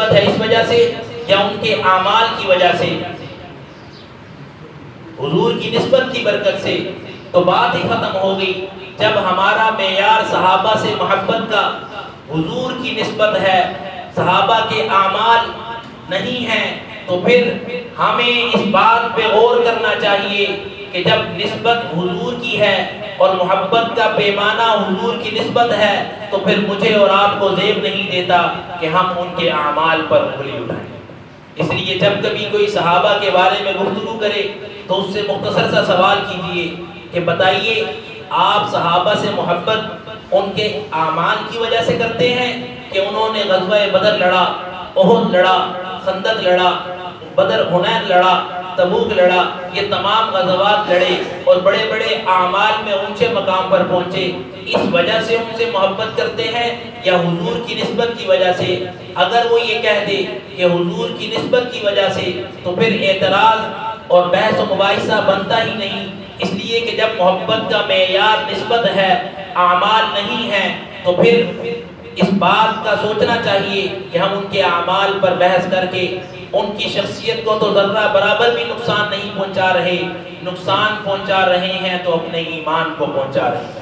نسبت ہے اس وجہ سے یا ان کے اعمال کی وجہ سے؟ حضور کی نسبت کی برکت سے تو بات ہی ختم ہو گئی۔ جب ہمارا معیار صحابہ سے محبت کا حضور کی نسبت ہے، صحابہ کے اعمال نہیں ہیں، تو پھر ہمیں اس بات پہ غور کرنا چاہیے کہ جب نسبت حضور کی ہے اور محبت کا پیمانہ حضور کی نسبت ہے تو پھر مجھے اور آپ کو زیب نہیں دیتا کہ ہم ان کے اعمال پر انگلی اٹھائیں۔ اس لیے جب کبھی کوئی صحابہ کے بارے میں گفتگو کرے تو اس سے مختصر سا سوال کیجئے کہ بتائیے آپ صحابہ سے محبت ان کے اعمال کی وجہ سے کرتے ہیں کہ انہوں نے غزوہ بدر لڑا، احد لڑا، خندق لڑا، بدر حنین لڑا، تبوک لڑا، یہ تمام غزوات لڑے اور بڑے بڑے اعمال میں اونچے مقام پر پہنچے، اس وجہ سے ان سے محبت کرتے ہیں یا حضور کی نسبت کی وجہ سے؟ اگر وہ یہ کہہ دے کہ حضور کی نسبت کی وجہ سے تو پھر اعتراض اور بحث و مباحثہ بنتا ہی نہیں، اس لیے کہ جب محبت کا معیار نسبت ہے، اعمال نہیں ہے، تو پھر اس بات کا سوچنا چاہیے کہ ہم ان کے اعمال پر بحث کر کے ان کی شخصیت کو تو ذرہ برابر بھی نقصان نہیں پہنچا رہے، نقصان پہنچا رہے ہیں تو اپنے ایمان کو پہنچا رہے ہیں۔